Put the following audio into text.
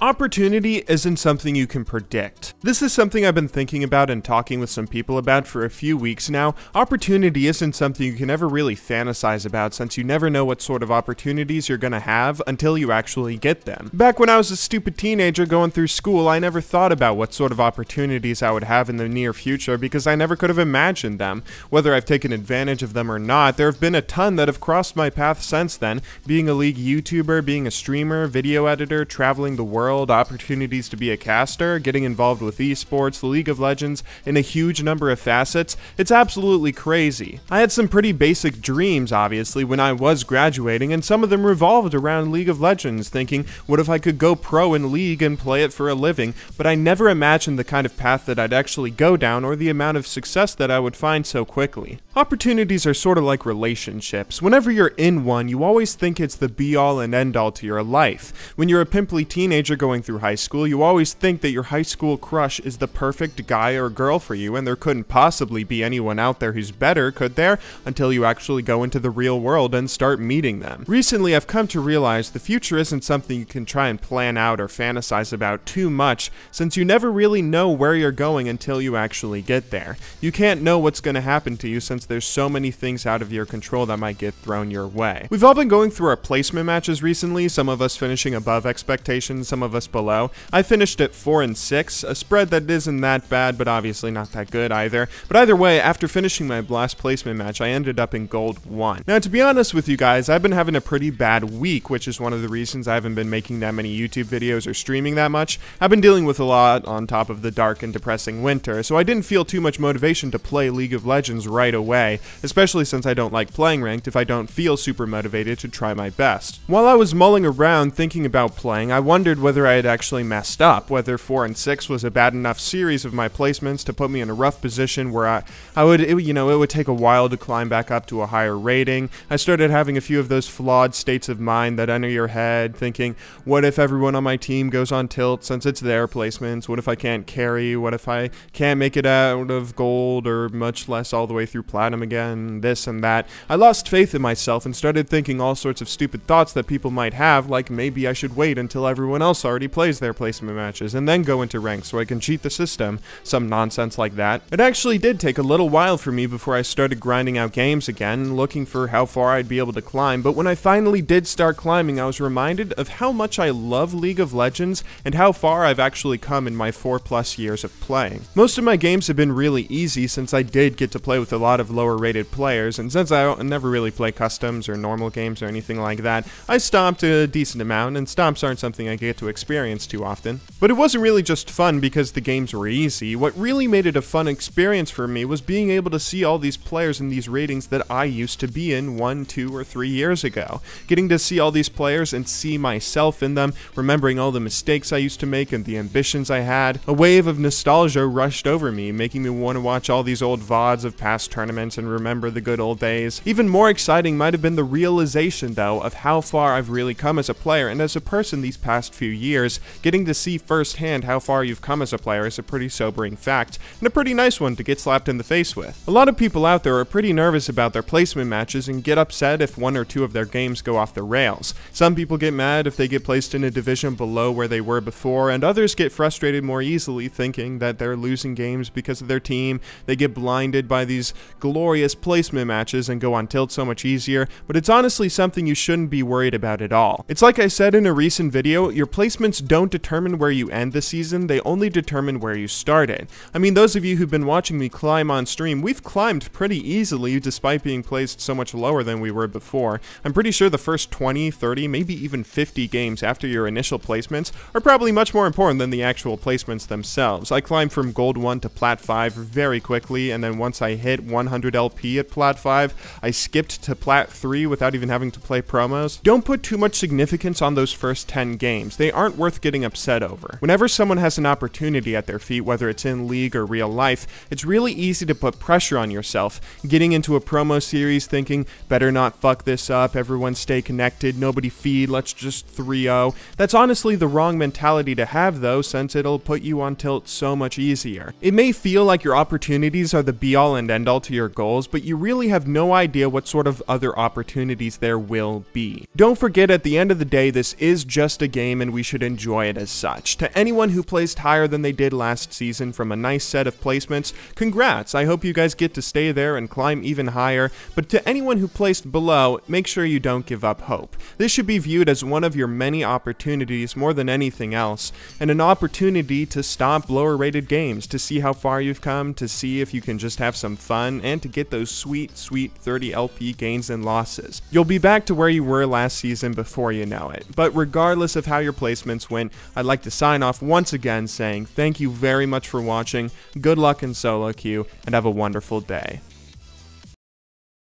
Opportunity isn't something you can predict. This is something I've been thinking about and talking with some people about for a few weeks now. Opportunity isn't something you can ever really fantasize about, since you never know what sort of opportunities you're gonna have until you actually get them. Back when I was a stupid teenager going through school, I never thought about what sort of opportunities I would have in the near future because I never could have imagined them. Whether I've taken advantage of them or not, there have been a ton that have crossed my path since then. Being a League YouTuber, being a streamer, video editor, traveling the world, opportunities to be a caster, getting involved with esports, the League of Legends, in a huge number of facets. It's absolutely crazy. I had some pretty basic dreams, obviously, when I was graduating, and some of them revolved around League of Legends, thinking, what if I could go pro in League and play it for a living? But I never imagined the kind of path that I'd actually go down or the amount of success that I would find so quickly. Opportunities are sort of like relationships. Whenever you're in one, you always think it's the be-all and end-all to your life. When you're a pimply teenager going through high school, you always think that your high school crush is the perfect guy or girl for you, and there couldn't possibly be anyone out there who's better, could there? Until you actually go into the real world and start meeting them. Recently, I've come to realize the future isn't something you can try and plan out or fantasize about too much, since you never really know where you're going until you actually get there. You can't know what's going to happen to you since there's so many things out of your control that might get thrown your way. We've all been going through our placement matches recently, some of us finishing above expectations, some of us below. I finished at 4 and 6, a spread that isn't that bad, but obviously not that good either. But either way, after finishing my last placement match, I ended up in Gold 1. Now, to be honest with you guys, I've been having a pretty bad week, which is one of the reasons I haven't been making that many YouTube videos or streaming that much. I've been dealing with a lot on top of the dark and depressing winter, so I didn't feel too much motivation to play League of Legends right away, especially since I don't like playing ranked if I don't feel super motivated to try my best. While I was mulling around thinking about playing, I wondered whether I had actually messed up, whether 4 and 6 was a bad enough series of my placements to put me in a rough position where it would take a while to climb back up to a higher rating. I started having a few of those flawed states of mind that enter your head, thinking, what if everyone on my team goes on tilt since it's their placements? What if I can't carry? What if I can't make it out of gold, or much less all the way through platinum again? This and that. I lost faith in myself and started thinking all sorts of stupid thoughts that people might have, like maybe I should wait until everyone else already plays their placement matches and then go into rank so I can cheat the system, some nonsense like that. It actually did take a little while for me before I started grinding out games again, looking for how far I'd be able to climb, but when I finally did start climbing, I was reminded of how much I love League of Legends and how far I've actually come in my 4+ years of playing. Most of my games have been really easy since I did get to play with a lot of lower rated players, and since I never really play customs or normal games or anything like that, I stomped a decent amount, and stomps aren't something I get to experience too often. But it wasn't really just fun because the games were easy. What really made it a fun experience for me was being able to see all these players in these ratings that I used to be in 1, 2, or 3 years ago. Getting to see all these players and see myself in them, remembering all the mistakes I used to make and the ambitions I had, a wave of nostalgia rushed over me, making me want to watch all these old VODs of past tournaments and remember the good old days. Even more exciting might have been the realization, though, of how far I've really come as a player and as a person these past few years. Getting to see firsthand how far you've come as a player is a pretty sobering fact, and a pretty nice one to get slapped in the face with. A lot of people out there are pretty nervous about their placement matches and get upset if 1 or 2 of their games go off the rails. Some people get mad if they get placed in a division below where they were before, and others get frustrated more easily thinking that they're losing games because of their team. They get blinded by these glorious placement matches and go on tilt so much easier, but it's honestly something you shouldn't be worried about at all. It's like I said in a recent video, your placements don't determine where you end the season, they only determine where you started. I mean, those of you who've been watching me climb on stream, we've climbed pretty easily despite being placed so much lower than we were before. I'm pretty sure the first 20, 30, maybe even 50 games after your initial placements are probably much more important than the actual placements themselves. I climbed from Gold 1 to Plat 5 very quickly, and then once I hit 100 LP at Plat 5, I skipped to Plat 3 without even having to play promos. Don't put too much significance on those first 10 games. They aren't worth getting upset over. Whenever someone has an opportunity at their feet, whether it's in League or real life, it's really easy to put pressure on yourself. Getting into a promo series thinking, better not fuck this up, everyone stay connected, nobody feed, let's just 3-0. That's honestly the wrong mentality to have though, since it'll put you on tilt so much easier. It may feel like your opportunities are the be-all and end-all to your goals, but you really have no idea what sort of other opportunities there will be. Don't forget, at the end of the day, this is just a game and we should should enjoy it as such. To anyone who placed higher than they did last season from a nice set of placements, congrats. I hope you guys get to stay there and climb even higher, but to anyone who placed below, make sure you don't give up hope. This should be viewed as one of your many opportunities more than anything else, and an opportunity to stop lower rated games, to see how far you've come, to see if you can just have some fun, and to get those sweet 30 LP gains and losses. You'll be back to where you were last season before you know it. But regardless of how your placements went, I'd like to sign off once again saying thank you very much for watching, good luck in solo queue, and have a wonderful day.